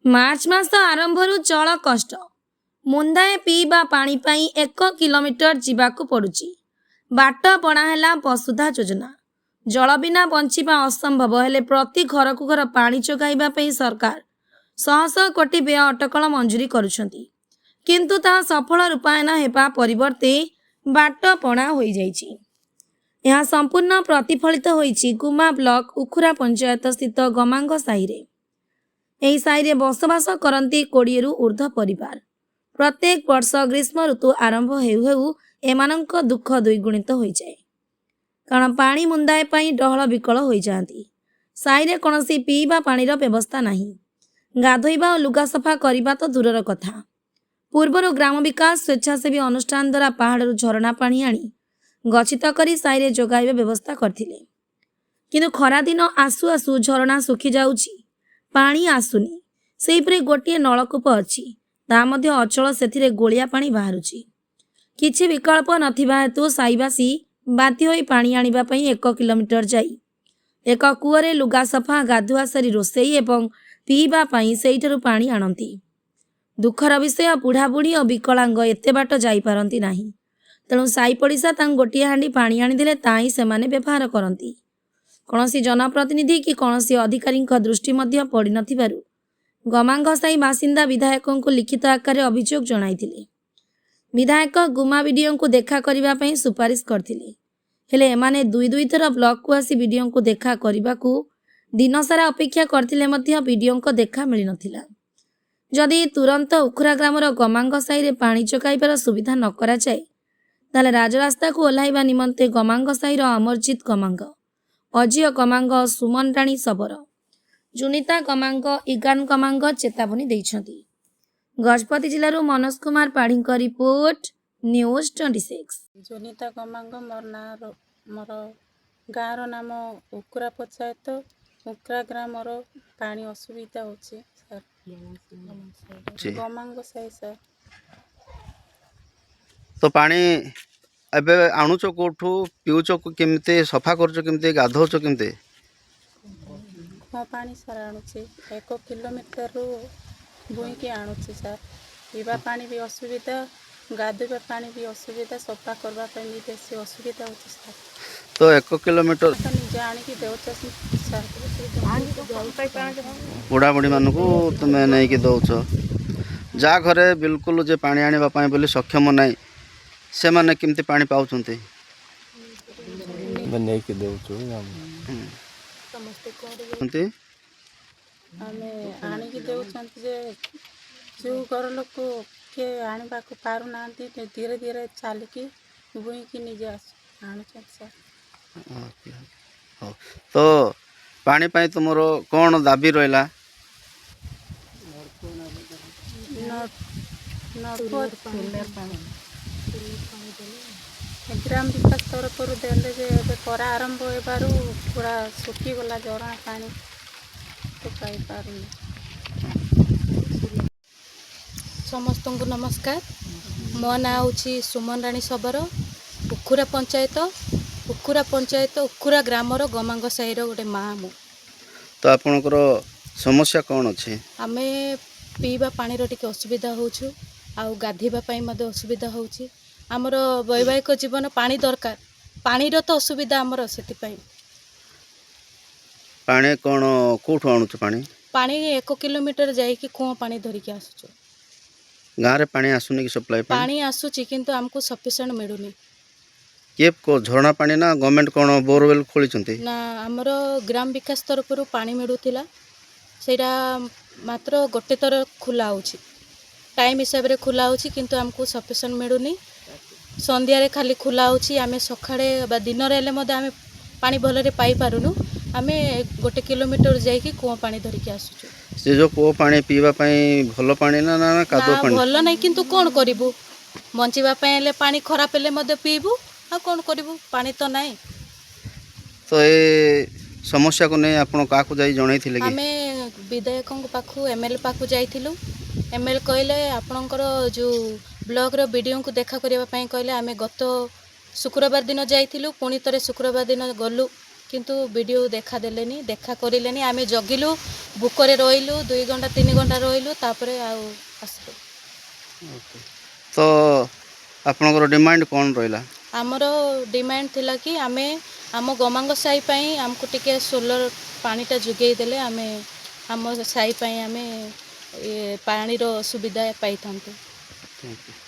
मार्च मास आरंभरू चल कष्ट मुंदाए पीवा पानी पाई 1 किलोमीटर जीवाकू पड़ुची। बाट पणाहेला वसुधा योजना। जल बिना बंचिबा असंभव हेले प्रति घर को घर पानी जोगाइबा पई सरकार शह शह कोटी व्यय अटकल मंजूरी करुछंती, किंतु ता सफल रूपायन हेबा परिवर्ते बाट पणा होई जाइछि। यह संपूर्ण प्रतिफलित होइछि गुमा ब्लॉक उखुरा पंचायत स्थित गमांग साही रे। एही साही रे बसवास करती 20 रु ऊर्ध्व परिवार। प्रत्येक वर्ष ग्रीष्म ऋतु आरंभ हेउ हेउ एमानंक दुख द्विगुणित हो जाए, कारण पानी मुंदाए पाई डहल विकल हो जाती। साही रे कौनसी पीवा पानीर व्यवस्था नहीं। गाधोइबा और लुगा सफा करने तो दूरर कथा। पूर्वर ग्राम विकास स्वेच्छासेवी अनुष्ठान द्वारा पहाड़ झरणा पानी आनी गच्छित करी साही रे जोगाइबा व्यवस्था करथिले, किंतु खरा दिन आसु आसु झरणा सुखी जाउछि, पानी आसुनी। सेहीपरि गोटे नलकूप अछि, ता मध्य अचल सेथिरे गोलिया पानी बाहरुछि। किछि विकल्प नथिबा हेतु साईवासी बाध्य होई पानी आनिबा पई 1 किलोमीटर जाई एक कूअरे लुगा सफा गाधुआ सारी रोषेई एवं पीवा पई सेइठरू पानी आणंती। दुखर विषय बुढ़ा बुढ़ी और विकलांग एते बाट जाई पारंती नाही, तेणु साई पड़िशा तांग गोटिए हांडी पानी आनिदेले ताई सेमाने व्यवहार करंती। कौनसी जनप्रतिनिधि कि कौनसी अधिकारी दृष्टि मध्य पड़ी नथिबारु गमांग साई बासिंदा विधायकों को लिखित आकार अभियोग जणाइथिले। विधायक गुमा विडीओ को देखा करिबा पई सुपारिश करथिले, हेले एमाने दुई दुई थर ब्लॉक को आसी विडीओ को देखा करिबाकू दिन सारा अपेक्षा करथिले मध्य विडीओ को देखा मिली नथिला। जदि तुरंत उखुरा ग्रामर गमांग साई रे पानी चकाइबार सुविधा न करा जाए, ताले राजरास्ता को ओह्लाइबा निमंते गमांग साई अमरजीत गमांग, अजिय गमांग, सुमन राणी शबर, जुनिता गमांग, इगान गमांग चेतावनी दैछंती। गजपति जिलारू मनोज कुमार पाढ़ी रिपोर्ट, न्यूज 26। जुनिता गमांग मोर गाँव नाम उकुरा पंचायत उकुरा ग्राम पानी असुविधा होची सर। गमांग साई सर। तो पानी एबे आणुच कोठू पिउच केमते सफा करछ केमते गाधोच केमते? हाँ पानी सर आणुची 1 किलोमीटर रु बुई के आणुची सर। पीवा पानी भी असुविधा, गाधोबा पानी भी असुविधा, सफा करबा पे भी बेसी असुविधा होची सर। तो 1 किलोमीटर तो निजे आनी की देउछ सर। बुढ़ा बुढ़ी मानकू तुम नहीं कि दौच जा घरे बिल्कुल जे पानी आनिबा पई बोली सक्षम नहीं, से माने केमती पानी पाउछंती? नहीं कि दौच समस्ते हमें आनी की देउछंती जे जो घर लोक के आनिबा को पारु नांती धीरे धीरे चालिकी बुई की निजे आणुछंती सर। हो तो पानी पाई तुमरो कौन दाबी रहिला? ग्राम विकास तरफ देले जे करा आरंभ होबारू पूरा सुखी गला झरणा पानी तो पाई पारुनी। समस्त को नमस्कार। मो ना हूँ सुमन राणी शबर, उखुरा पंचायत उखुरा ग्रामर गमांग साईर गोटे माँ मु। तो आपनकर समस्या कौन अच्छे? आमे पीवा पानी टिके असुविधा होछु, आउ गाधीबा पई मदे असुविधा होछि। आमर वैवाहिक जीवन पानी दरकार, पानी रो तो असुविधा आमर सेति पई। पानी कौन कोठू आणुछ पानी? पानी 1 किलोमीटर जाई कि कुआं पानी धरि के आसुछु। गाँव रे पानी आसुनी कि सप्लाई पानी आसुछि किंतु हमको सफिशिएंट मिलुनी। ये को झरणा पानी ना गवर्नमेंट कौन बोरवेल खोलिचंती? ना आमर ग्राम विकास तरफ पानी मिलुथिला, सेटा मात्र गोटे थर खुला होछि, टाइम हिसाब रे खुला होछि, किंतु हमको सफिशिएंट मिलुनी। संध्या रे खाली खुला होछि, आमे सखाळे बा दिन रे ले मदे आमे पानी भलरे पाई पारुनु। आमे 1 किलोमीटर जाई कि कुआं पानी धरि के आसुछु। से जो को पानी पीवा पई भलो पानी ना ना कादो ना पानी? भलो नै, किंतु कोन करिबु, बंचिबा पई ले पानी खराब ले मदे पीबु, आ कोन करिबु, पानी तो नै। तो ये समस्या को नहीं आपण का को जाई जणाई थिले कि? आमे विधायकों पाखु एमएलए पाखु जाइथिलु। एमएलए कहले आपणकर जो ब्लॉक रो वीडियो को देखा करिबा पई कहले। आमे गत शुक्रवार दिन जाइथिलु, पुणी तरे शुक्रवार दिन गलु କିନ୍ତୁ ବିଡ଼ିଓ ଦେଖା ଦେଲେନି, ଦେଖା କରିଲେନି। ଆମେ ଜଗିଲୁ, ଭୋକରେ ରହିଲୁ, 2 ଘଣ୍ଟା 3 ଘଣ୍ଟା ରହିଲୁ, ତାପରେ ଆଉ ଆସିଲୁ। ତ ଆପଣଙ୍କର ଡିମାଣ୍ଡ କ'ଣ ରହିଲା? ଆମର ଡିମାଣ୍ଡ ଥିଲା କି ଆମେ ଆମ ଗମାଙ୍ଗ ସାହି ପାଇଁ ଆମକୁ ଟିକେ ସୋଲାର ପାଣିଟା ଯୋଗାଇ ଦେଲେ ଆମେ ଆମ ସାହି ପାଇଁ ଆମେ ପାଣିର ସୁବିଧା ପାଇଥାନ୍ତୁ। Thank you.